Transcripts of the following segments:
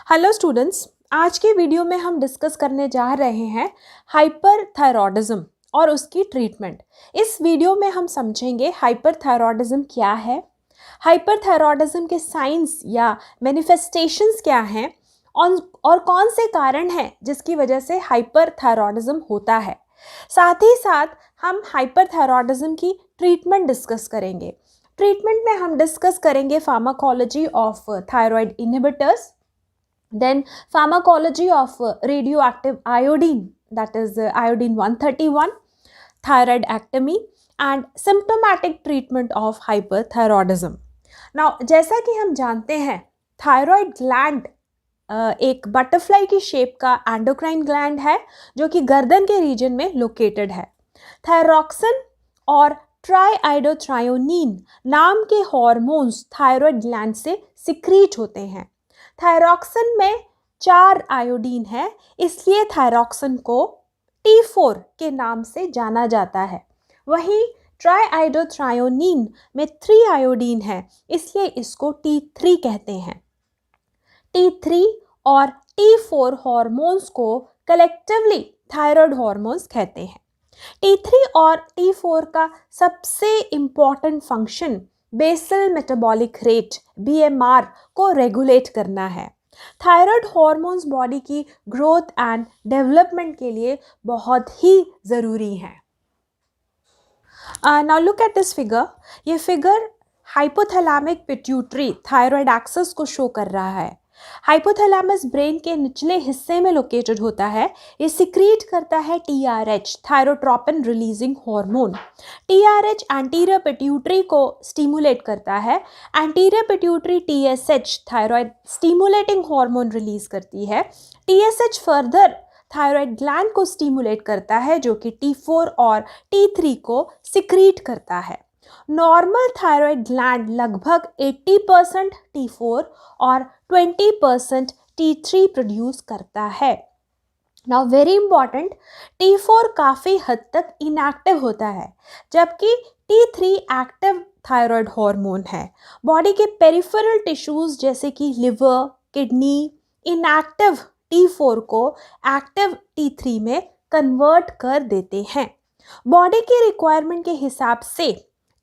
Hello students, आज के video में हम डिस्कस करने जा रहे हैं हाइपरथायरॉयडिज्म और उसकी ट्रीटमेंट। इस वीडियो में हम समझेंगे हाइपरथायरॉयडिज्म क्या है, हाइपरथायरॉयडिज्म के साइंस या मैनिफेस्टेशंस क्या हैं और कौन से कारण हैं जिसकी वजह से हाइपरथायरॉयडिज्म होता है। साथ ही साथ हम हाइपरथायरॉयडिज्म की ट्रीटमेंट डिस्कस करेंगे। ट्रीटमेंट में हम डिस्कस करेंगे pharmacology of thyroid inhibitors, then pharmacology of radioactive iodine, that is iodine 131, thyroidectomy and symptomatic treatment of hyperthyroidism. Now जैसा कि हम जानते हैं थायराइड ग्लैंड एक बटरफ्लाई की शेप का एंडोक्राइन ग्लैंड है जो कि गर्दन के रीजन में लोकेटेड है। थायरॉक्सिन और ट्राईआइडोथ्रायोनीन नाम के हॉर्मोन्स थायराइड ग्लैंड से सिक्रीट होते हैं। थायरॉक्सिन में 4 आयोडीन है, इसलिए थायरॉक्सिन को T4 के नाम से जाना जाता है। वहीं ट्राईआइडोथ्रायोनीन में 3 आयोडीन है, इसलिए इसको T3 कहते हैं। T3 और T4 हॉर्मोन्स को कलेक्टिवली थायराइड हॉर्मोन्स कहते हैं। T3 और T4 का सबसे important function basal metabolic rate BMR को रेगुलेट करना है। थायराइड हॉर्मोन्स बॉडी की ग्रोथ एंड डेवलपमेंट के लिए बहुत ही ज़रूरी हैं। Now look at this figure. ये figure hypothalamic pituitary thyroid axis को शो कर रहा है। हाइपोथैलेमस ब्रेन के निचले हिस्से में लोकेटेड होता है। ये सिक्रीट करता है TRH, thyrotropin releasing hormone. TRH anterior pituitary को स्टिमुलेट करता है। Anterior pituitary TSH, thyroid stimulating hormone release करती है। TSH फर्दर थायराइड ग्लैंड को स्टिमुलेट करता है जो कि T4 और T3 को सिक्रीट करता है। नॉर्मल थायराइड ग्लैंड लगभग 80% T4 और 20% T3 प्रोड्यूस करता है। नाउ वेरी इंपॉर्टेंट, T4 काफ़ी हद तक इनएक्टिव होता है जबकि T3 एक्टिव थायराइड हार्मोन है। बॉडी के पेरिफेरल टिश्यूज जैसे कि लिवर, किडनी इनएक्टिव T4 को एक्टिव T3 में कन्वर्ट कर देते हैं। बॉडी की रिक्वायरमेंट के हिसाब से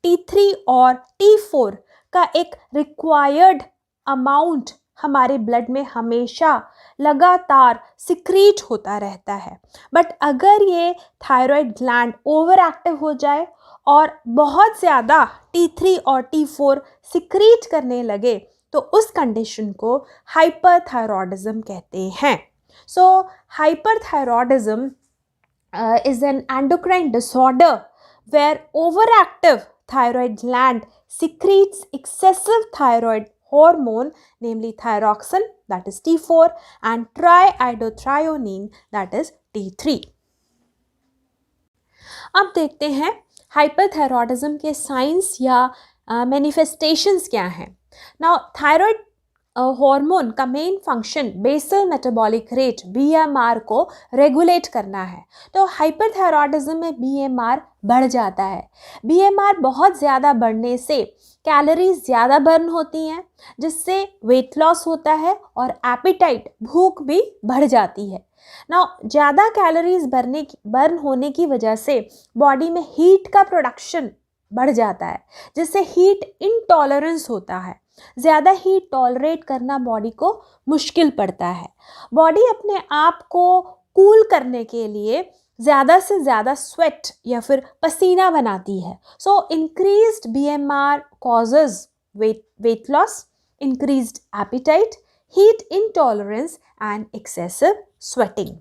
T3 और T4 का एक रिक्वायर्ड अमाउंट हमारे ब्लड में हमेशा लगातार सिक्रीट होता रहता है। बट अगर ये थायराइड ग्लैंड ओवर एक्टिव हो जाए और बहुत ज़्यादा T3 और T4 सिक्रीट करने लगे तो उस कंडीशन को हाइपरथायरॉयडिज्म कहते हैं। सो hyperthyroidism is an endocrine disorder where overactive thyroid gland secretes excessive thyroid hormone, namely thyroxine, that is T4, and triiodothyronine, that is T3. अब देखते हैं हाइपरथायरॉयडिज्म के साइंस या मैनिफेस्टेशंस क्या हैं। नाउ थायराइड हार्मोन का main function basal metabolic rate BMR को regulate करना है। तो हाइपरथायरॉयडिज्म में BMR बढ़ जाता है। BMR बहुत ज़्यादा बढ़ने से कैलोरीज ज़्यादा बर्न होती हैं जिससे वेट लॉस होता है और एपिटाइट भूख भी बढ़ जाती है। ना ज़्यादा कैलोरीज बर्न होने की वजह से बॉडी में हीट का प्रोडक्शन बढ़ जाता है जिससे हीट इंटॉलरेंस होता है। ज़्यादा हीट टॉलरेट करना बॉडी को मुश्किल पड़ता है। बॉडी अपने आप को कूल करने के लिए ज़्यादा से ज़्यादा स्वेट या फिर पसीना बनाती है। So increased BMR causes weight loss, increased appetite, heat intolerance and excessive sweating.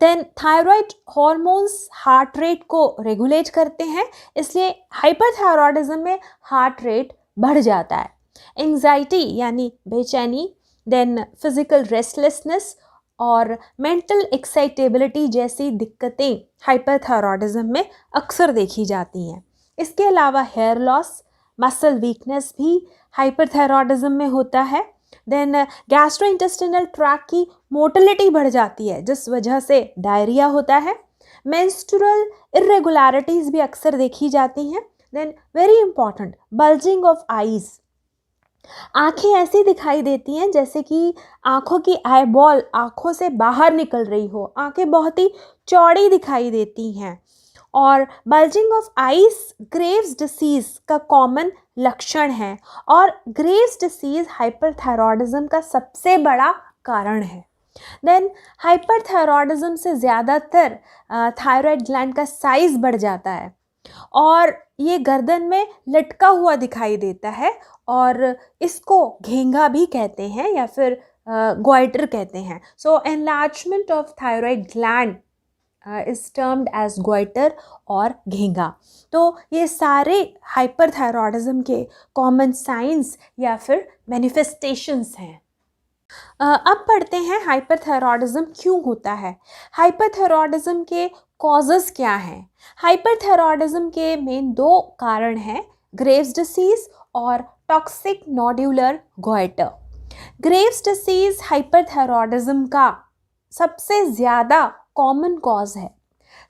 Then thyroid hormones heart rate को रेगुलेट करते हैं, इसलिए हाइपरथायरॉयडिज्म में हार्ट रेट बढ़ जाता है। एंजाइटी यानी बेचैनी, देन फिजिकल रेस्टलेसनेस और मेंटल एक्साइटेबिलिटी जैसी दिक्कतें हाइपरथायरॉयडिज्म में अक्सर देखी जाती हैं। इसके अलावा हेयर लॉस, मसल वीकनेस भी हाइपरथायरॉयडिज्म में होता है। देन गैस्ट्रोइंटेस्टिनल ट्रैक्ट की मोटिलिटी बढ़ जाती है जिस वजह से डायरिया होता है। मेंस्ट्रुअल इरेगुलरिटीज़ भी अक्सर देखी जाती हैं। Then very important, bulging of eyes, आंखें ऐसी दिखाई देती हैं जैसे कि आंखों की आईबॉल आंखों से बाहर निकल रही हो, आंखें बहुत ही चौड़ी दिखाई देती हैं। और bulging of eyes Graves disease का कॉमन लक्षण है, और ग्रेव्स डिसीज हाइपरथायरॉयडिज्म का सबसे बड़ा कारण है। देन हाइपरथायरॉयडिज्म से ज़्यादातर थायराइड ग्लैंड का साइज बढ़ जाता है और ये गर्दन में लटका हुआ दिखाई देता है, और इसको घेंगा भी कहते हैं या फिर ग्वाइटर कहते हैं। So enlargement of thyroid gland is termed as goitre और घेंगा। तो ये सारे हाइपरथायरॉयडिज्म के कॉमन साइंस या फिर मैनिफेस्टेशंस हैं। अब पढ़ते हैं हाइपरथायरॉयडिज्म क्यों होता है, हाइपरथायरॉयडिज्म के कॉजेस क्या हैं। हाइपरथायरॉयडिज्म के मेन दो कारण हैं, ग्रेव्स डिसीज और toxic nodular goitre. Graves disease hyperthyroidism का सबसे ज़्यादा कॉमन कॉज है।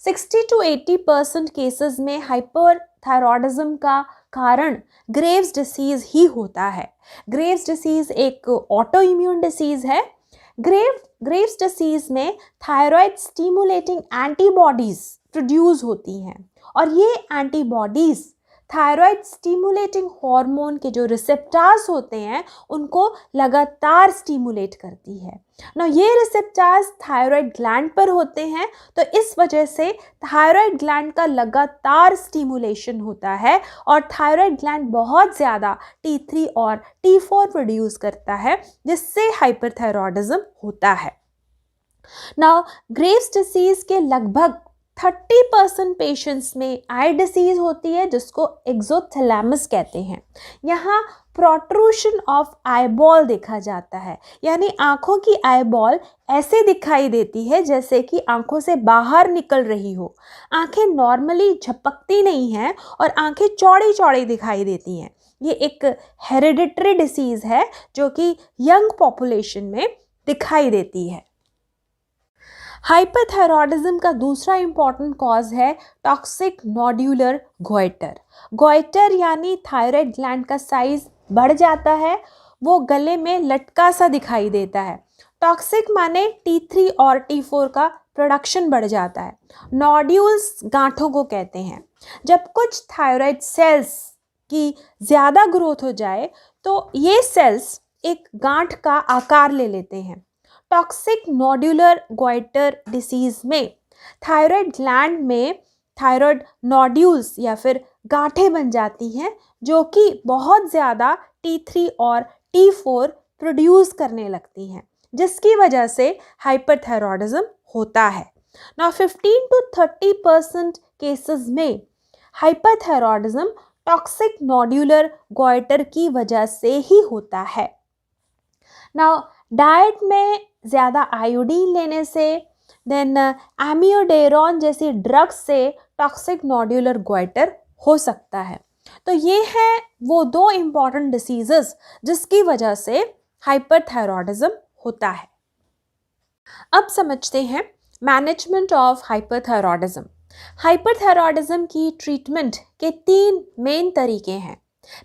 60 to 80% केसेस में हाइपरथायरॉयडिज्म का कारण ग्रेव्स डिसीज ही होता है। ग्रेव्स डिसीज एक ऑटो इम्यून डिसीज है। ग्रेव्स डिसीज में थायराइड स्टिमुलेटिंग एंटीबॉडीज प्रोड्यूस होती हैं, और ये एंटीबॉडीज थायराइड स्टिमुलेटिंग हार्मोन के जो रिसेप्टर्स होते हैं उनको लगातार स्टिमुलेट करती है ना। ये रिसेप्टर्स थायराइड ग्लैंड पर होते हैं, तो इस वजह से थायराइड ग्लैंड का लगातार स्टिमुलेशन होता है और थायराइड ग्लैंड बहुत ज़्यादा T3 और T4 प्रोड्यूस करता है, जिससे हाइपरथायरॉयडिज्म होता है। नाउ ग्रेव्स डिसीज के लगभग 30% पेशेंट्स में आई डिसीज होती है, जिसको एक्सोथैलेमस कहते हैं। यहाँ प्रोट्रूशन ऑफ आईबॉल देखा जाता है, यानी आंखों की आईबॉल ऐसे दिखाई देती है जैसे कि आंखों से बाहर निकल रही हो। आंखें नॉर्मली झपकती नहीं हैं और आंखें चौड़ी चौड़ी दिखाई देती हैं। ये एक हेरिडिटरी डिसीज़ है जो कि यंग पॉपुलेशन में दिखाई देती है। हाइपरथायरॉयडिज्म का दूसरा इंपॉर्टेंट कॉज है टॉक्सिक नोड्यूलर गॉइटर। गॉइटर यानी थायराइड ग्लैंड का साइज बढ़ जाता है, वो गले में लटका सा दिखाई देता है। टॉक्सिक माने T3 और T4 का प्रोडक्शन बढ़ जाता है। नोड्यूल्स गांठों को कहते हैं। जब कुछ थायराइड सेल्स की ज़्यादा ग्रोथ हो जाए तो ये सेल्स एक गांठ का आकार ले लेते हैं। टॉक्सिक नोड्यूलर गॉइटर डिसीज में थायराइड ग्लैंड में थायराइड नोड्यूल्स या फिर गांठें बन जाती हैं, जो कि बहुत ज़्यादा T3 और T4 प्रोड्यूस करने लगती हैं, जिसकी वजह से हाइपरथायरॉयडिज्म होता है। ना 15 to 30% केसेस में हाइपरथायरॉयडिज्म टॉक्सिक नोड्यूलर गॉइटर की वजह से ही होता है। ना डाइट में ज़्यादा आयोडीन लेने से, देन एमियोडेरोन जैसी ड्रग्स से टॉक्सिक नोड्यूलर गॉइटर हो सकता है। तो ये हैं वो दो इम्पॉर्टेंट डिसीजेस जिसकी वजह से हाइपरथायरॉयडिज्म होता है। अब समझते हैं मैनेजमेंट ऑफ हाइपरथायरॉयडिज्म। हाइपरथायरॉयडिज्म की ट्रीटमेंट के 3 मेन तरीके हैं।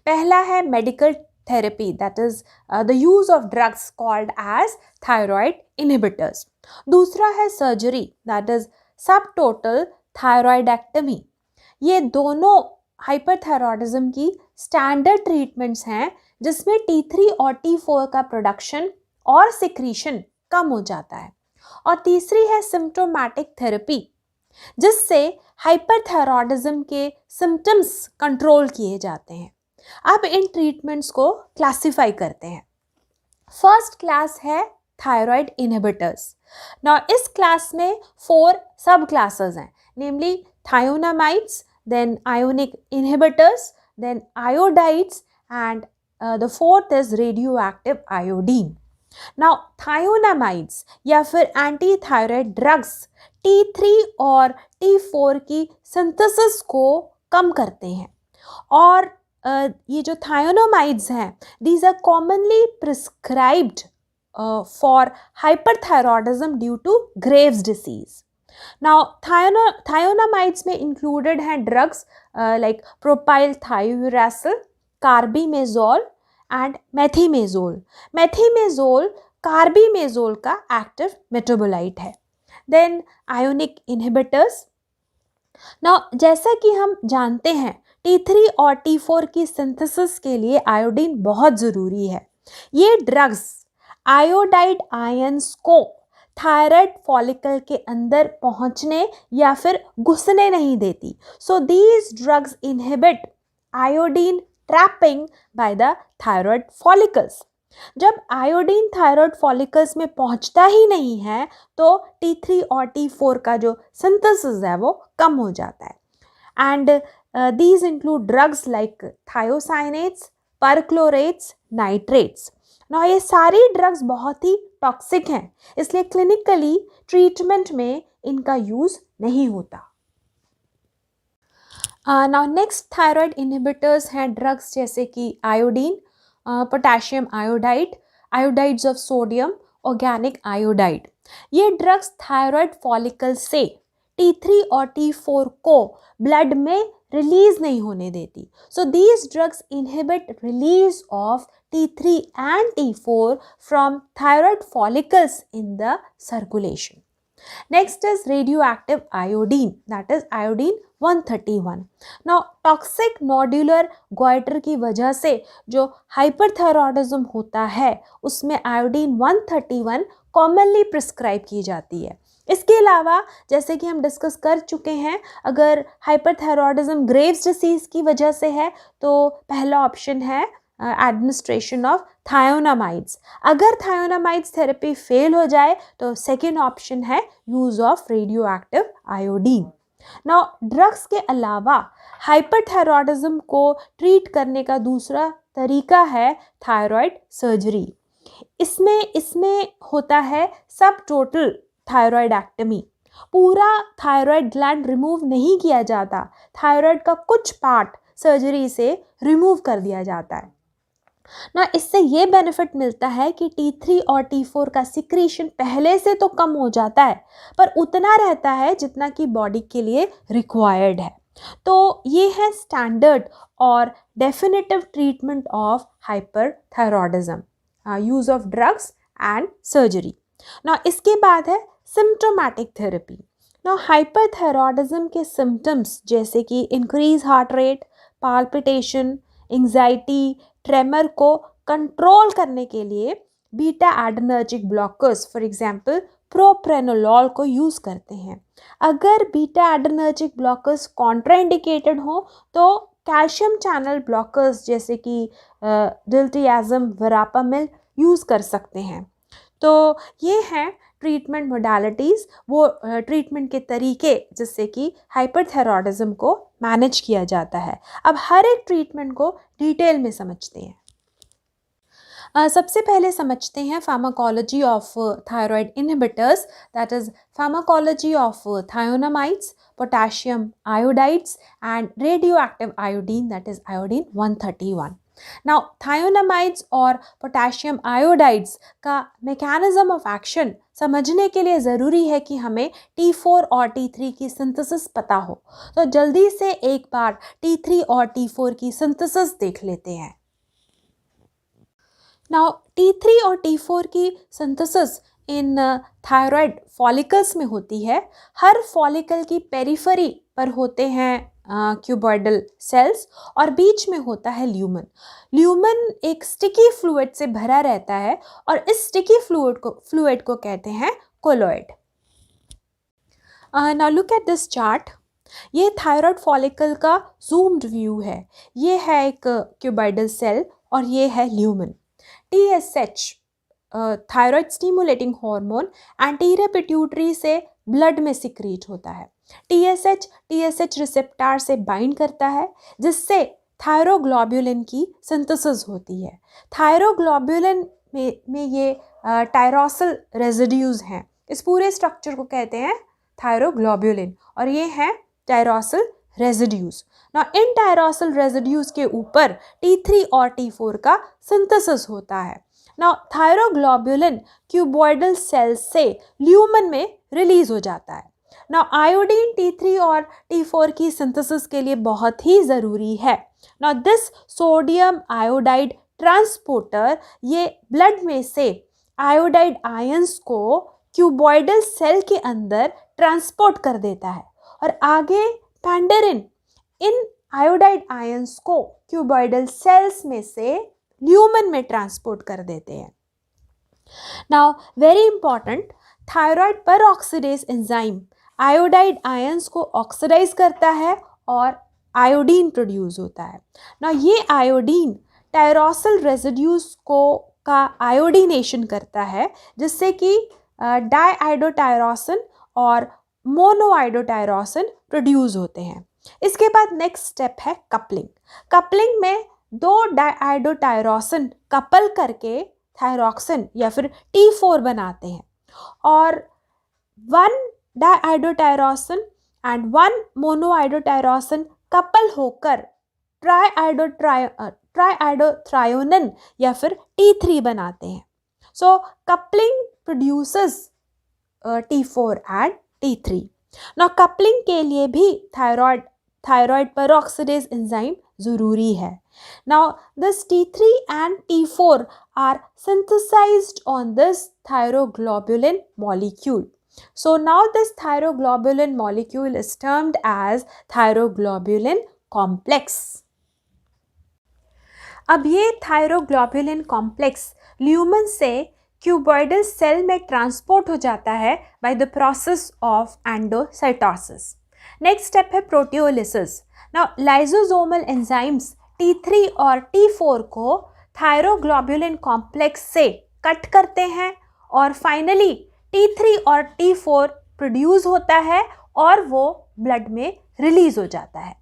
पहला है medical therapy, that is the use of drugs called as thyroid inhibitors. दूसरा है surgery, that is subtotal thyroidectomy. ये दोनों हाइपरथायरॉयडिज्म की स्टैंडर्ड ट्रीटमेंट्स हैं जिसमें T3 और T4 का प्रोडक्शन और सिक्रीशन कम हो जाता है। और तीसरी है सिम्प्टोमैटिक थेरेपी, जिससे हाइपरथायरॉयडिज्म के सिम्टम्स कंट्रोल किए जाते हैं। अब इन ट्रीटमेंट्स को क्लासिफाई करते हैं। फर्स्ट क्लास है थायराइड इनहिबिटर्स। ना इस क्लास में 4 सब क्लासेस हैं, namely thionamides, then ionic inhibitors, then iodides and the fourth is radioactive iodine. Now thionamides या फिर एंटी थायराइड ड्रग्स T3 और T4 की सिंथेसिस को कम करते हैं, और ये जो थायोनामाइड्स हैं, these are commonly prescribed for hyperthyroidism due to Graves disease. Now thionamides में इंक्लूडेड हैं drugs like propylthiouracil, carbimazole and methimazole. Methimazole carbimazole का एक्टिव मेटाबोलाइट है. Then ionic inhibitors. Now जैसा कि हम जानते हैं T3 और T4 की सिंथेसिस के लिए आयोडीन बहुत ज़रूरी है. ये ड्रग्स आयोडाइड आयंस को थायराइड फॉलिकल के अंदर पहुंचने या फिर घुसने नहीं देती. So these drugs inhibit iodine trapping by the thyroid follicles. जब आयोडीन थायराइड फॉलिकल्स में पहुंचता ही नहीं है तो T3 और T4 का जो सिंथेसिस है वो कम हो जाता है. And these include drugs like thiocyanate, perchlorates, nitrates. Now ये सारी ड्रग्स बहुत ही टॉक्सिक हैं, इसलिए क्लिनिकली ट्रीटमेंट में इनका यूज़ नहीं होता. नाउ नेक्स्ट थायराइड इनहिबिटर्स हैं ड्रग्स जैसे कि iodine, potassium iodide, iodides of sodium, organic iodide. ये ड्रग्स थायराइड फॉलिकल से T3 और T4 को ब्लड में रिलीज नहीं होने देती. So these drugs inhibit release of T3 and T4 from thyroid follicles in the circulation. Next is radioactive iodine, that is iodine 131. Now toxic nodular goiter की वजह से जो hyperthyroidism होता है उसमें iodine 131 commonly prescribe की जाती है. इसके अलावा जैसे कि हम डिस्कस कर चुके हैं, अगर हाइपरथायरॉयडिज्म ग्रेव्स डिसीज की वजह से है तो पहला ऑप्शन है एडमिनिस्ट्रेशन ऑफ थायोनामाइड्स. अगर थायोनामाइड्स थेरेपी फेल हो जाए तो सेकेंड ऑप्शन है use of radio active iodine. Now drugs के अलावा हाइपरथायरॉयडिज्म को ट्रीट करने का दूसरा तरीका है थायराइड सर्जरी. इसमें होता है सब टोटल थायराइडेक्टमी. पूरा थायराइड ग्लैंड रिमूव नहीं किया जाता, थायराइड का कुछ पार्ट सर्जरी से रिमूव कर दिया जाता है ना. इससे ये बेनिफिट मिलता है कि T3 और T4 का सिक्रीशन पहले से तो कम हो जाता है पर उतना रहता है जितना कि बॉडी के लिए रिक्वायर्ड है. तो ये है स्टैंडर्ड और definitive treatment of hyperthyroidism, use of drugs and surgery. ना इसके बाद है सिम्टोमैटिक थेरेपी. ना हाइपरथायरॉयडिज्म के सिम्टम्स जैसे कि increase heart rate, palpitation, anxiety, tremor को कंट्रोल करने के लिए beta adrenergic blockers for example propranolol को यूज़ करते हैं. अगर बीटा एड्रेनर्जिक ब्लॉकर्स कॉन्ट्राइंडिकेटेड हो तो कैल्शियम चैनल ब्लॉकर्स जैसे कि डिल्टियाज़म, वरापामिल यूज़ कर सकते हैं. तो ये हैं ट्रीटमेंट मोडालिटीज़, वो ट्रीटमेंट के तरीके जिससे कि हाइपरथायरॉयडिज्म को मैनेज किया जाता है. अब हर एक ट्रीटमेंट को डिटेल में समझते हैं. सबसे पहले समझते हैं pharmacology of thyroid inhibitors, that is pharmacology of thionamides, potassium iodides and radioactive iodine, that is iodine 131. Now thionamides और पोटेशियम आयोडाइड्स का मैकेनिज्म ऑफ एक्शन समझने के लिए ज़रूरी है कि हमें T4 और T3 की सिंथेसिस पता हो. तो जल्दी से एक बार T3 और T4 की सिंथेसिस देख लेते हैं. नाउ T3 और T4 की सिंथेसिस इन थायराइड फॉलिकल्स में होती है. हर फॉलिकल की पेरिफेरी पर होते हैं क्यूबॉइडल सेल्स और बीच में होता है ल्यूमन. ल्यूमन एक स्टिकी फ्लूइड से भरा रहता है और इस स्टिकी फ्लूइड को कहते हैं colloid. Now look at this chart. ये थायराइड फॉलिकल का जूम्ड व्यू है. ये है एक क्यूबॉइडल सेल और ये है lumen. TSH thyroid stimulating hormone anterior pituitary से ब्लड में सिक्रीट होता है. TSH रिसेप्टर से बाइंड करता है जिससे थायरोग्लोब्युलिन की सिंथेसिस होती है. थायरोग्लोब्युलिन में ये टायरोसिल रेजिड्यूज हैं. इस पूरे स्ट्रक्चर को कहते हैं थायरोग्लोब्युलिन और ये हैं टायरोसिल रेजिड्यूज. ना इन टायरोसिल रेजिड्यूज के ऊपर T3 और T4 का सिंथेसिस होता है. ना थायरोग्लोब्युलिन क्यूबॉइडल सेल से ल्यूमन में रिलीज हो जाता है. ना आयोडीन T3 और T4 की सिंथेसिस के लिए बहुत ही ज़रूरी है. ना दिस सोडियम आयोडाइड ट्रांसपोर्टर ये ब्लड में से आयोडाइड आयंस को क्यूबॉइडल सेल के अंदर ट्रांसपोर्ट कर देता है और आगे पैंडेरिन इन आयोडाइड आयंस को क्यूबॉइडल सेल्स में से ल्यूमन में ट्रांसपोर्ट कर देते हैं. Now very important, thyroid peroxidase enzyme iodide ions को ऑक्सीडाइज करता है और आयोडीन प्रोड्यूस होता है. नाउ ये आयोडीन टायरोसिल रेजिड्यूज को का आयोडीनेशन करता है जिससे कि डाईआयोडोटायरोसिन और मोनोआयोडोटायरोसिन प्रोड्यूस होते हैं. इसके बाद नेक्स्ट स्टेप है कपलिंग. कपलिंग में दो डाईआयोडोटायरोसिन कपल करके थायरॉक्सिन या फिर T4 बनाते हैं और one diiodotyrosine and one monoiodotyrosine couple होकर ट्राईआयोडोथ्रायोनिन या फिर T3 बनाते हैं. So coupling produces T4 and T3. Now coupling के लिए भी थायराइड परऑक्सीडेज एंजाइम ज़रूरी है. Now this T3 and T4 are synthesized on this thyroglobulin molecule. So now this thyroglobulin molecule is termed as thyroglobulin complex. अब ये thyroglobulin complex lumen से cuboidal cell में transport हो जाता है by the process of endocytosis. Next step है proteolysis. Now lysosomal enzymes T3 और T4 को थायरोग्लोबुलिन कॉम्प्लेक्स से कट करते हैं और फाइनली T3 और T4 प्रोड्यूस होता है और वो ब्लड में रिलीज हो जाता है.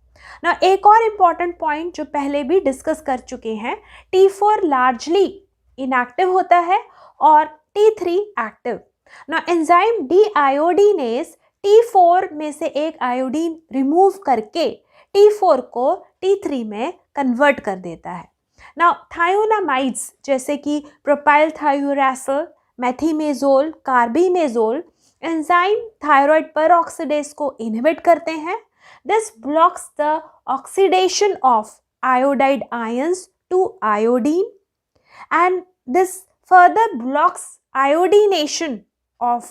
ना एक और इम्पॉर्टेंट पॉइंट जो पहले भी डिस्कस कर चुके हैं, T4 लार्जली इनएक्टिव होता है और T3 एक्टिव. ना एंजाइम डीआयोडीनेज T4 में से एक आयोडीन रिमूव करके T4 को T3 में कन्वर्ट कर देता है. ना थायोनामाइड्स जैसे कि प्रोपाइल थायोरेसिल, मेथिमेजोल, कार्बिमेजोल एंजाइम थायराइड परऑक्सीडेज को इनहिबिट करते हैं. This blocks the oxidation of iodide ions to iodine and this further blocks iodination of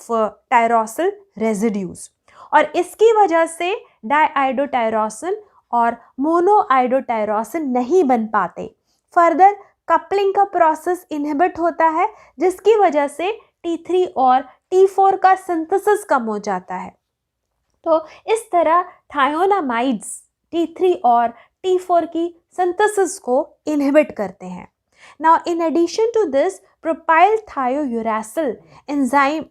tyrosyl residues. और इसकी वजह से डाईआयोडोटायरोसिन और मोनोआयोडोटायरोसिन नहीं बन पाते. फर्दर कपलिंग का प्रोसेस इनहिबिट होता है जिसकी वजह से T3 और T4 का सिंथेसिस कम हो जाता है. तो इस तरह थायोनामाइड्स T3 और T4 की सिंथेसिस को इनहिबिट करते हैं. Now in addition to this propylthiouracil enzyme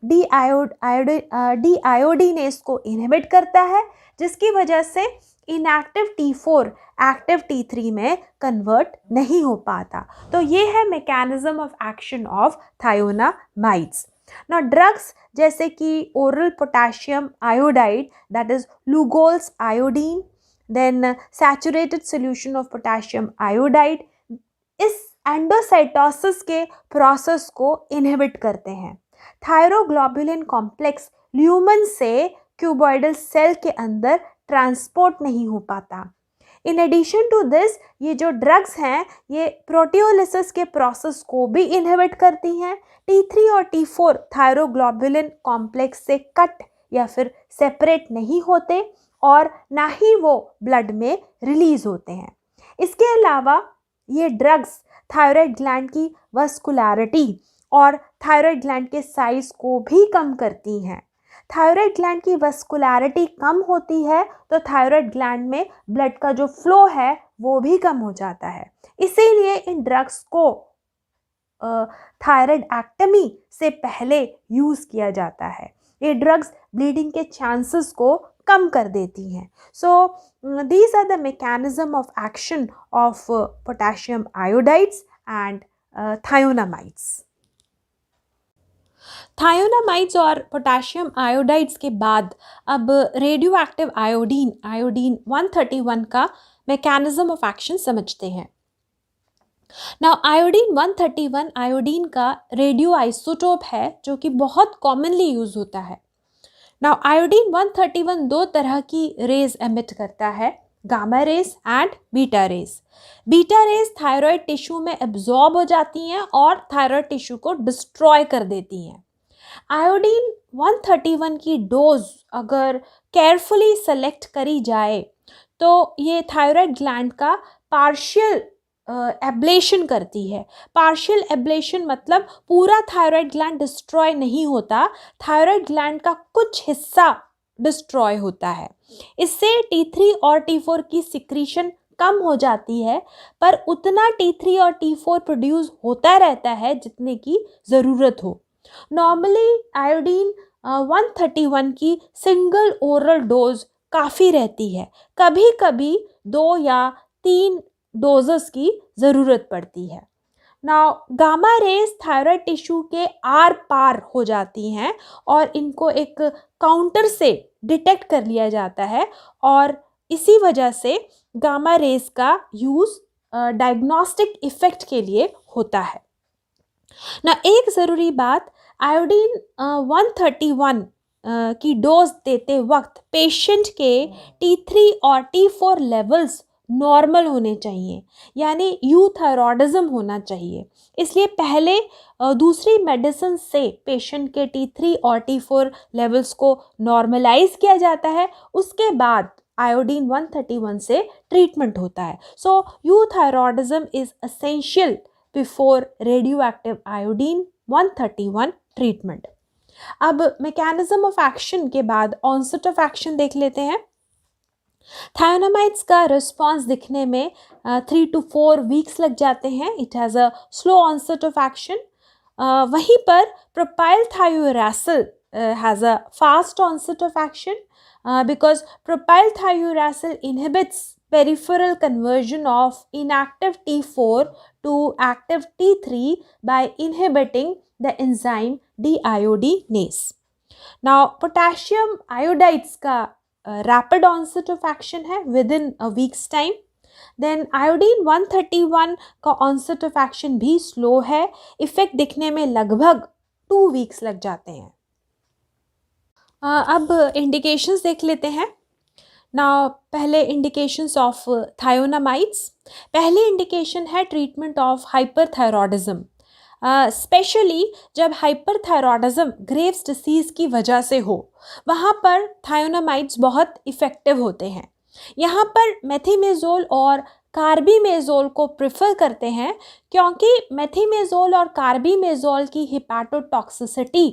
deiodinase को इनहिबिट करता है जिसकी वजह से इनएक्टिव T4 एक्टिव T3 में कन्वर्ट नहीं हो पाता. तो ये है mechanism of action of thionamides. Now drugs जैसे कि oral potassium iodide that is Lugol's iodine, then saturated solution of potassium iodide इस एंडोसाइटोसिस के प्रोसेस को इनहिबिट करते हैं. थायरोग्लोबुलिन कॉम्प्लेक्स ल्यूमन से क्यूबॉइडल सेल के अंदर ट्रांसपोर्ट नहीं हो पाता. इन एडिशन टू दिस ये जो ड्रग्स हैं ये प्रोटियोलिसिस के प्रोसेस को भी इनहिबिट करती हैं. T3 और T4 थायरोग्लोबुलिन कॉम्प्लेक्स से कट या फिर सेपरेट नहीं होते और ना ही वो ब्लड में रिलीज होते हैं. इसके अलावा ये ड्रग्स थायराइड ग्लैंड की वस्कुलैरिटी और थायराइड ग्लैंड के साइज को भी कम करती हैं. थायराइड ग्लैंड की वस्कुलैरिटी कम होती है तो थायराइड ग्लैंड में ब्लड का जो फ्लो है वो भी कम हो जाता है. इसीलिए इन ड्रग्स को थायराइड एक्टमी से पहले यूज़ किया जाता है. ये ड्रग्स ब्लीडिंग के चांसेस को कम कर देती हैं. So these are the mechanism of action of potassium iodides and thionamides. Thionamides और पोटेशियम आयोडाइड्स के बाद अब रेडियो एक्टिव आयोडीन 131 का मैकेनिज्म ऑफ एक्शन समझते हैं. नाउ आयोडीन 131 आयोडीन का रेडियो आइसोटोप है जो कि बहुत कॉमनली यूज होता है. नाउ आयोडीन 131 दो तरह की रेज एमिट करता है. Gamma rays and beta raise. Beta raise thyroid tissue में एब्जॉर्ब हो जाती हैं और थायराइड टिश्यू को डिस्ट्रॉय कर देती हैं। आयोडीन 131 की डोज अगर केयरफुली सेलेक्ट करी जाए तो ये थायराइड ग्लैंड का पार्शियल एब्लेशन करती है। पार्शियल एब्लेशन मतलब पूरा थायराइड ग्लैंड डिस्ट्रॉय नहीं होता, थायराइड ग्लैंड का कुछ हिस्सा डिस्ट्रॉय होता है। इससे T3 और T4 की सिक्रीशन कम हो जाती है, पर उतना T3 और T4 प्रोड्यूस होता रहता है जितने की ज़रूरत हो। नॉर्मली आयोडीन 131 की सिंगल ओरल डोज काफ़ी रहती है, कभी कभी 2 या 3 डोजेस की ज़रूरत पड़ती है। Now gamma rays thyroid tissue के आर पार हो जाती हैं और इनको एक काउंटर से डिटेक्ट कर लिया जाता है और इसी वजह से गामा रेज का यूज़ डायग्नोस्टिक इफ़ेक्ट के लिए होता है। ना एक ज़रूरी बात, आयोडीन 131 की डोज देते वक्त पेशेंट के T3 और T4 लेवल्स नॉर्मल होने चाहिए, यानी यूथायरॉयडिज्म होना चाहिए। इसलिए पहले दूसरी मेडिसिन से पेशेंट के T3 और T4 लेवल्स को नॉर्मलाइज किया जाता है, उसके बाद आयोडीन 131 से ट्रीटमेंट होता है। So euthyroidism is essential before radioactive iodine 131 treatment. अब मैकेनिज्म ऑफ एक्शन के बाद ऑनसेट ऑफ एक्शन देख लेते हैं। थायोनामाइड्स का रिस्पॉन्स दिखने में 3 to 4 वीक्स लग जाते हैं। It has a slow onset of action. वहीं पर propyl thiouracil has a fast onset of action because propyl thiouracil inhibits peripheral conversion of inactive T4 to active T3 by inhibiting the enzyme deiodinase. Now potassium iodides का rapid onset of action है within a week's time. Then iodine 131 का onset of action भी slow है, effect दिखने में लगभग 2 weeks लग जाते हैं। अब इंडिकेशंस देख लेते हैं ना। पहले इंडिकेशंस ऑफ थायोनामाइड्स। पहली इंडिकेशन है ट्रीटमेंट ऑफ हाइपरथायरॉयडिज्म, स्पेशली जब हाइपरथायरॉयडिज्म ग्रेव्स डिसीज़ की वजह से हो, वहाँ पर थायोनामाइड्स बहुत इफ़ेक्टिव होते हैं। यहाँ पर मेथिमेज़ोल और कार्बीमेज़ोल को प्रेफर करते हैं क्योंकि मेथिमेज़ोल और कार्बीमेज़ोल की हिपैटोटॉक्सिसिटी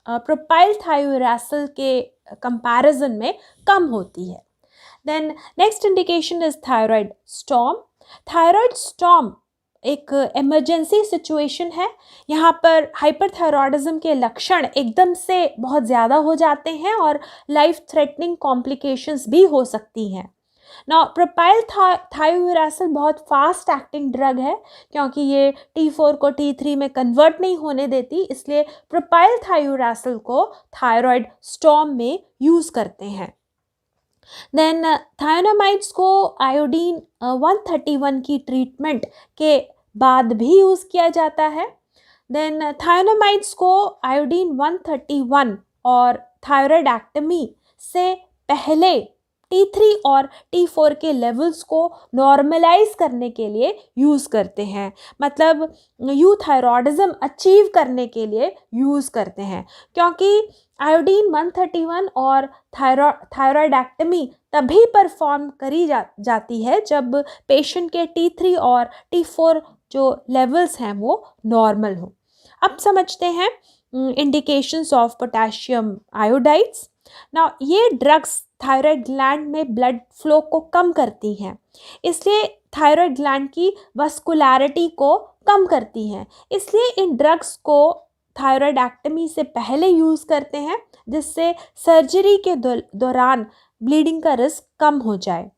प्रोपाइल थायोरेसिल के कंपैरिजन में कम होती है। Then next indication is thyroid storm. Thyroid storm एक इमरजेंसी सिचुएशन है। यहाँ पर हाइपरथायरॉयडिज्म के लक्षण एकदम से बहुत ज़्यादा हो जाते हैं और लाइफ थ्रेटनिंग कॉम्प्लिकेशंस भी हो सकती हैं। ना प्रोपाइल थायोरेसिल बहुत फास्ट एक्टिंग ड्रग है क्योंकि ये T4 को T3 में कन्वर्ट नहीं होने देती, इसलिए प्रोपाइल थायोरेसिल को थायराइड स्टॉर्म में यूज़ करते हैं। देन थायोनामाइड्स को आयोडीन 131 की ट्रीटमेंट के बाद भी यूज़ किया जाता है। देन थायोनामाइड्स को आयोडीन 131 और थायराइडेक्टमी से पहले T3 और T4 के लेवल्स को नॉर्मलाइज करने के लिए यूज़ करते हैं, मतलब यूथायरॉयडिज्म अचीव करने के लिए यूज़ करते हैं। क्योंकि आयोडीन 131 और थायराइडेक्टमी तभी परफॉर्म करी जाती है जब पेशेंट के T3 और T4 जो लेवल्स हैं वो नॉर्मल हो। अब समझते हैं इंडिकेशंस ऑफ पोटेशियम आयोडाइड्स। ना ये ड्रग्स थायराइड ग्लैंड में ब्लड फ्लो को कम करती हैं, इसलिए थायराइड ग्लैंड की वस्कुलैरिटी को कम करती हैं। इसलिए इन ड्रग्स को थायराइडेक्टमी से पहले यूज़ करते हैं जिससे सर्जरी के दौरान ब्लीडिंग का रिस्क कम हो जाए।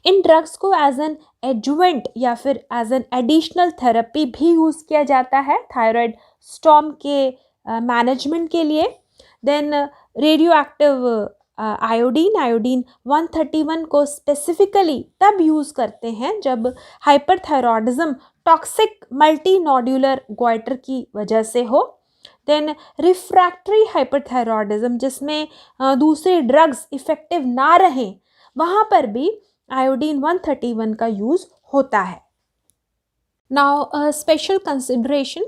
इन ड्रग्स को एज एन एडजुवेंट या फिर एज एन एडिशनल थेरेपी भी यूज़ किया जाता है थायराइड स्टॉर्म के मैनेजमेंट के लिए। देन रेडियो एक्टिव आयोडीन 131 को स्पेसिफिकली तब यूज़ करते हैं जब हाइपरथायरॉयडिज्म टॉक्सिक मल्टीनोड्यूलर गॉइटर की वजह से हो। देन रिफ्रैक्टरी हाइपरथायरॉयडिज्म जिसमें दूसरे ड्रग्स इफ़ेक्टिव ना रहें, वहाँ पर भी आयोडीन 131 का यूज़ होता है. Now special consideration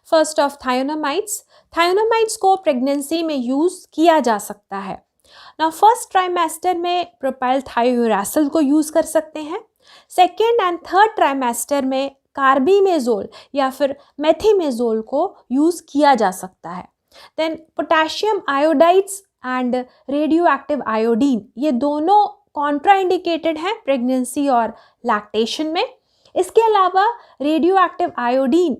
first of thionamides. Thionamides को प्रेगनेंसी में यूज़ किया जा सकता है. नाउ फर्स्ट ट्राइमेस्टर में प्रोपाइल थायोयूरासिल को यूज़ कर सकते हैं. सेकेंड एंड थर्ड ट्राइमेस्टर में कार्बीमेजोल या फिर मेथीमेजोल को यूज़ किया जा सकता है. Then potassium iodides and radioactive iodine, ये दोनों कॉन्ट्राइंडिकेटेड हैं प्रेगनेंसी और लैक्टेशन में. इसके अलावा रेडियो एक्टिव आयोडीन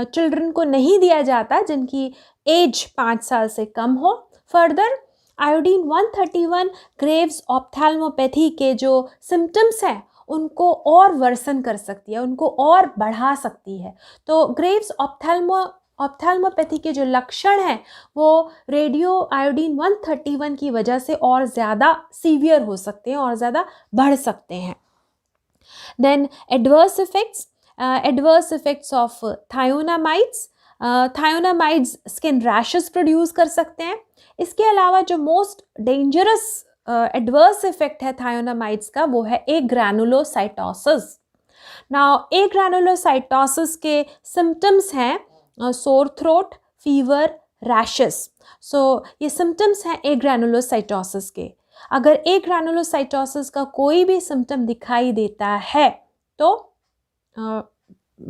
चिल्ड्रन को नहीं दिया जाता जिनकी एज 5 साल से कम हो. फर्दर आयोडीन 131 ग्रेव्स ऑप्थेल्मोपैथी के जो सिम्टम्स हैं उनको और वर्सन कर सकती है, उनको और बढ़ा सकती है. तो ग्रेव्स ऑप्थेल्मोपैथी के जो लक्षण हैं वो रेडियो आयोडीन 131 की वजह से और ज़्यादा सीवियर हो सकते हैं और ज़्यादा बढ़ सकते हैं. Then adverse effects of thionamides. Thionamides skin rashes produce कर सकते हैं. इसके अलावा जो मोस्ट डेंजरस एडवर्स इफेक्ट है थायोनामाइड्स का वो है एग्रैनुलोसाइटोसिस. नाउ एग्रैनुलोसाइटोसिस के सिम्टम्स हैं सोर थ्रोट, फीवर, रैशेस. सो ये सिम्टम्स हैं एग्रैनुलोसाइटोसिस के. अगर एग्रैनुलोसाइटोसिस का कोई भी सिम्टम दिखाई देता है तो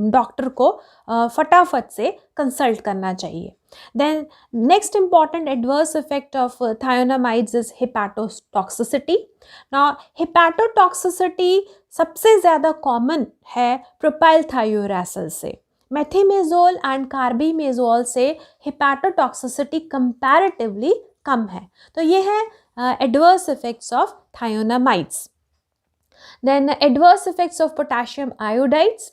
डॉक्टर को फटाफट से कंसल्ट करना चाहिए. Then next important adverse effect of thionamides is hepatotoxicity. Now hepatotoxicity सबसे ज़्यादा कॉमन है प्रोपाइल थायोयूरासिल से. मेथीमेजोल एंड कार्बीमेजोल से हेपाटोटॉक्सिसिटी कंपैरेटिवली कम है. तो ये है adverse effects of thionamides. Then adverse effects of potassium iodides.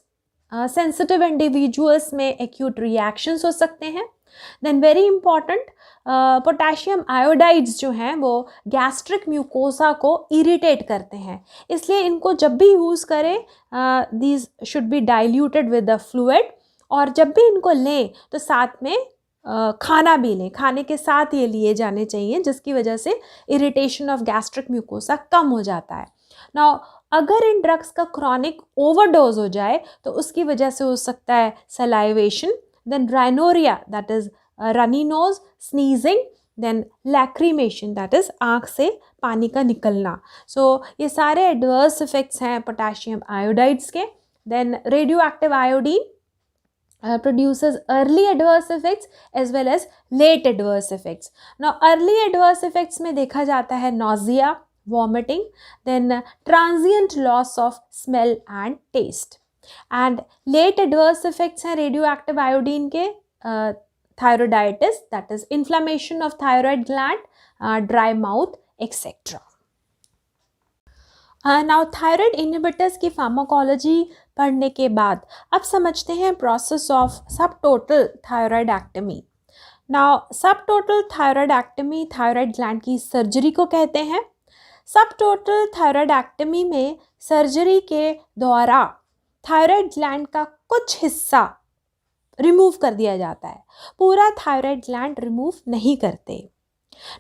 Sensitive individuals में एक्यूट रिएक्शंस हो सकते हैं. Then very important, potassium iodides जो हैं वो गैस्ट्रिक म्यूकोसा को इरिटेट करते हैं, इसलिए इनको जब भी यूज़ करें these should be diluted with the fluid. और जब भी इनको लें तो साथ में खाना भी लें, खाने के साथ ये लिए जाने चाहिए जिसकी वजह से इरिटेशन ऑफ गैस्ट्रिक म्यूकोसा कम हो जाता है. नाउ अगर इन ड्रग्स का क्रॉनिक ओवरडोज हो जाए तो उसकी वजह से हो सकता है salivation, then rhinorrhoea that is runny nose, sneezing, then lacrimation that is आँख से पानी का निकलना. सो ये सारे एडवर्स इफेक्ट्स हैं पोटेशियम आयोडाइड्स के. Then radioactive iodine produces early adverse effects as well as late adverse effects. Now early adverse effects में देखा जाता है nausea, vomiting, then transient loss of smell and taste. And late adverse effects हैं radioactive iodine के thyroiditis, that is inflammation of thyroid gland, dry mouth, etc. Now thyroid inhibitors की pharmacology पढ़ने के बाद अब समझते हैं प्रोसेस ऑफ सब टोटल थायराइडेक्टमी. नाउ सब टोटल थायराइडेक्टमी थायराइड ग्लैंड की सर्जरी को कहते हैं. सब टोटल थायराइडेक्टमी में सर्जरी के द्वारा थायराइड ग्लैंड का कुछ हिस्सा रिमूव कर दिया जाता है, पूरा थायराइड ग्लैंड रिमूव नहीं करते.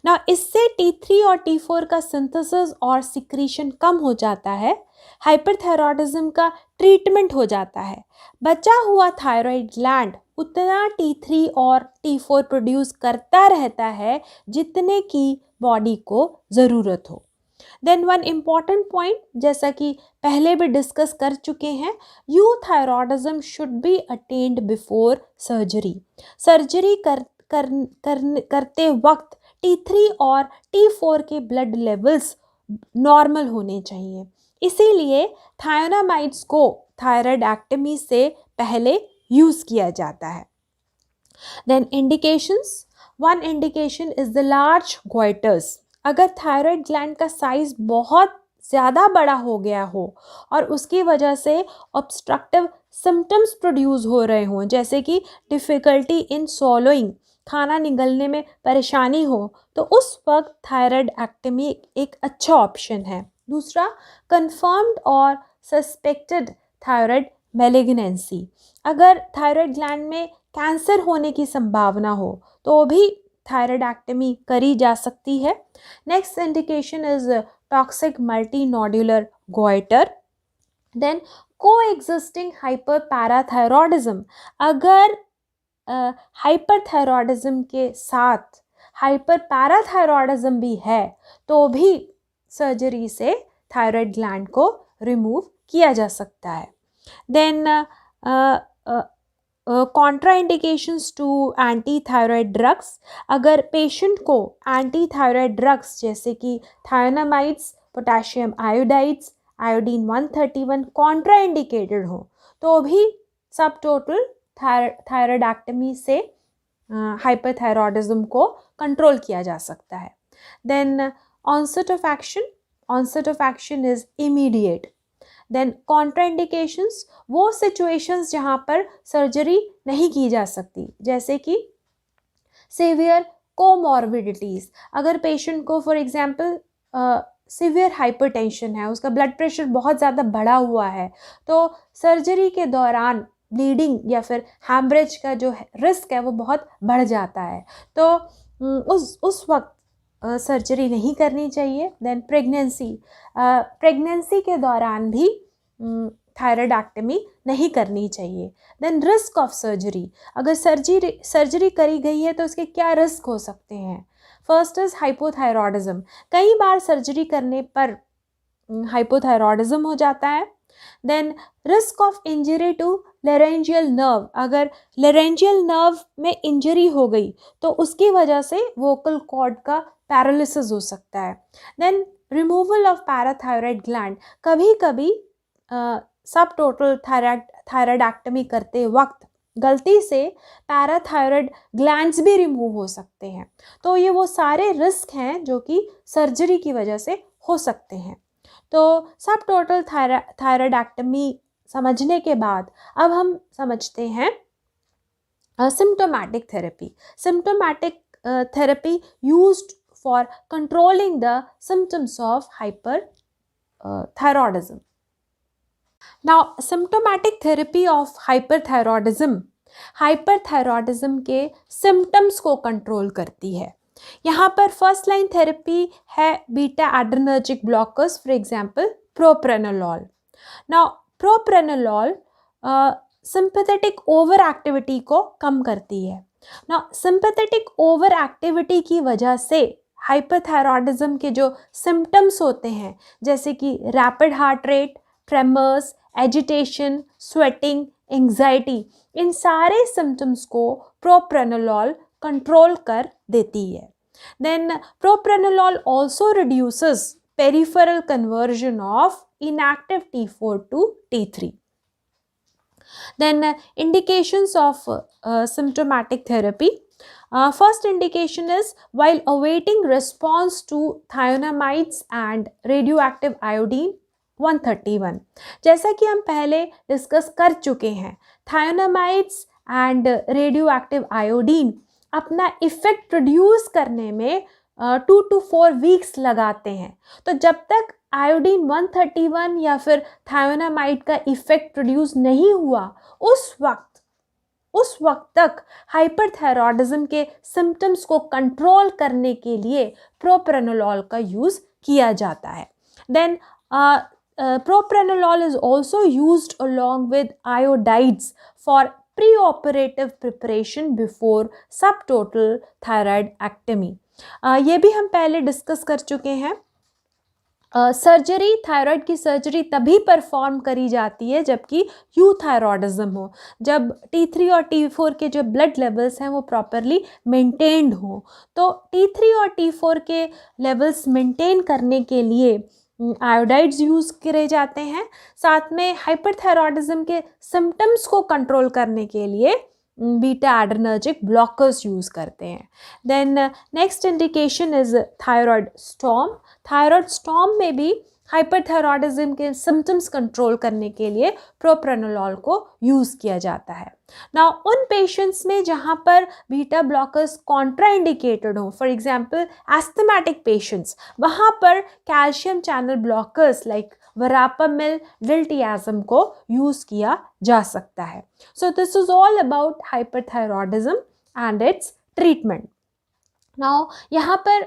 ना इससे T3 और T4 का सिंथेसिस और सिक्रीशन कम हो जाता है, हाइपरथायरॉयडिज्म का ट्रीटमेंट हो जाता है. बचा हुआ थायराइड ग्लैंड उतना T3 और T4 प्रोड्यूस करता रहता है जितने की बॉडी को ज़रूरत हो. देन वन इम्पॉर्टेंट पॉइंट, जैसा कि पहले भी डिस्कस कर चुके हैं, euthyroidism should be attend before surgery. Surgery करते वक्त T3 और T4 के ब्लड लेवल्स नॉर्मल होने चाहिए. इसीलिए थायोनामाइड्स को थायराइडेक्टमी से पहले यूज़ किया जाता है. Then indications. One indication is the large goiters. अगर थायराइड ग्लैंड का साइज़ बहुत ज़्यादा बड़ा हो गया हो और उसकी वजह से ऑब्स्ट्रक्टिव सिम्टम्स प्रोड्यूस हो रहे हों, जैसे कि डिफ़िकल्टी इन swallowing, खाना निगलने में परेशानी हो, तो उस वक्त थायराइडेक्टमी एक अच्छा ऑप्शन है. दूसरा, कंफर्म्ड और सस्पेक्टेड थायराइड मैलिग्नेंसी. अगर थायराइड ग्लैंड में कैंसर होने की संभावना हो तो भी थायराइडेक्टमी करी जा सकती है. Next indication is toxic multinodular goiter. Then coexisting hyperparathyroidism, अगर हाइपरथायरॉयडिज्म के साथ हाइपरपैराथायरॉयडिज्म भी है तो भी सर्जरी से थायराइड ग्लैंड को रिमूव किया जा सकता है. Then contraindications to anti thyroid drugs, अगर पेशेंट को एंटी थायराइड ड्रग्स जैसे कि thionamides, potassium iodides, iodine 131 contraindicated हो तो भी सब टोटल थायराइडेक्टमी से हाइपरथायरॉयडिज्म को कंट्रोल किया जा सकता है. Then onset of action is immediate. Then contraindications, वो सिचुएशंस जहाँ पर सर्जरी नहीं की जा सकती, जैसे कि सीवियर कोमॉर्बिडिटीज़, अगर पेशेंट को फॉर एग्जांपल सीवियर हाइपरटेंशन है, उसका ब्लड प्रेशर बहुत ज़्यादा बढ़ा हुआ है, तो सर्जरी के दौरान ब्लीडिंग या फिर हैमरेज का जो रिस्क है वो बहुत बढ़ जाता है, तो उस वक्त सर्जरी नहीं करनी चाहिए. देन प्रेगनेंसी के दौरान भी थायराइडेक्टमी नहीं करनी चाहिए. देन रिस्क ऑफ सर्जरी, अगर सर्जरी करी गई है तो उसके क्या रिस्क हो सकते हैं. फर्स्ट इज हाइपोथायरॉयडिज्म, कई बार सर्जरी करने पर हाइपोथायरॉयडिज्म हो जाता है. Then risk of injury to laryngeal nerve, अगर लेरेंजियल नर्व में इंजरी हो गई तो उसकी वजह से वोकल कॉर्ड का पैरालिसिस हो सकता है. Then removal of parathyroid gland, कभी कभी सब टोटल थायराइडेक्टमी करते वक्त गलती से पैराथायरॉयड ग्लैंड्स भी रिमूव हो सकते हैं, तो ये वो सारे रिस्क हैं जो कि सर्जरी की वजह से हो सकते हैं. तो सब टोटल थायराइडेक्टमी समझने के बाद अब हम समझते हैं symptomatic therapy used for controlling the symptoms of hyperthyroidism. Now symptomatic therapy of hyperthyroidism के सिम्टम्स को कंट्रोल करती है. यहाँ पर फर्स्ट लाइन थेरेपी है beta adrenergic blockers, for example propranolol. Now propranolol sympathetic over activity को कम करती है. नाउ सिंपैथेटिक ओवर एक्टिविटी की वजह से हाइपरथायरॉयडिज्म के जो सिम्टम्स होते हैं जैसे कि rapid heart rate, tremors, agitation, sweating, anxiety, इन सारे सिम्टम्स को प्रोप्रेनोलॉल कंट्रोल कर देती है. Then propranolol also reduces peripheral conversion of inactive T4 to T3. Then indications of symptomatic therapy. First indication is while awaiting response to thionamides and radioactive iodine 131. जैसा कि हम पहले डिस्कस कर चुके हैं, थायोनामाइड्स एंड रेडियोएक्टिव आयोडीन अपना effect produce करने में 2 to 4 वीक्स लगाते हैं. तो जब तक आयोडीन 131 या फिर थायोनामाइड का इफेक्ट प्रोड्यूस नहीं हुआ, उस वक्त तक हाइपरथायरॉयडिज्म के सिम्टम्स को कंट्रोल करने के लिए प्रोप्रेनोलॉल का यूज़ किया जाता है. Then propranolol is also used along with iodides for preoperative preparation before subtotal thyroidectomy. ये भी हम पहले डिस्कस कर चुके हैं. सर्जरी, थायराइड की सर्जरी तभी परफॉर्म करी जाती है जबकि यूथायरॉयडिज्म हो, जब T3 और T4 के जो ब्लड लेवल्स हैं वो प्रॉपरली मेंटेन्ड हो. तो T3 और T4 के लेवल्स मेंटेन करने के लिए आयोडाइड्स यूज़ करे जाते हैं. साथ में हाइपरथायरॉयडिज्म के सिम्टम्स को कंट्रोल करने के लिए बीटा एड्रेनर्जिक ब्लॉकर्स यूज़ करते हैं. Then next indication is thyroid storm. Thyroid storm में भी हाइपरथायरॉयडिज्म के सिम्टम्स कंट्रोल करने के लिए प्रोप्रेनोलॉल को यूज़ किया जाता है. नाउ उन पेशेंट्स में जहाँ पर बीटा ब्लॉकर्स कॉन्ट्राइंडिकेटेड हो, फॉर एग्जांपल एस्थमेटिक पेशेंट्स, वहाँ पर कैल्शियम चैनल ब्लॉकर्स लाइक वरापामिल, डिल्टियाज़म को यूज़ किया जा सकता है. So this is all about hyperthyroidism and it's treatment. Now यहाँ पर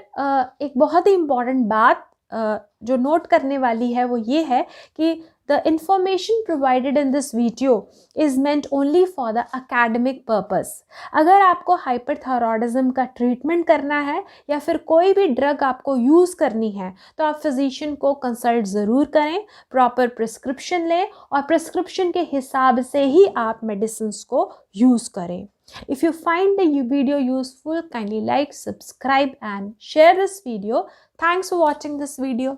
एक बहुत ही इम्पॉर्टेंट बात जो नोट करने वाली है वो ये है कि the information provided in this video is meant only for the academic purpose. अगर आपको हाइपरथायरॉयडिज्म का ट्रीटमेंट करना है या फिर कोई भी ड्रग आपको यूज़ करनी है तो आप फिजिशियन को कंसल्ट ज़रूर करें, प्रॉपर प्रिस्क्रिप्शन लें और प्रिस्क्रिप्शन के हिसाब से ही आप मेडिसिन को यूज़ करें. If you find the video useful, kindly like, subscribe and share this video. Thanks for watching this video.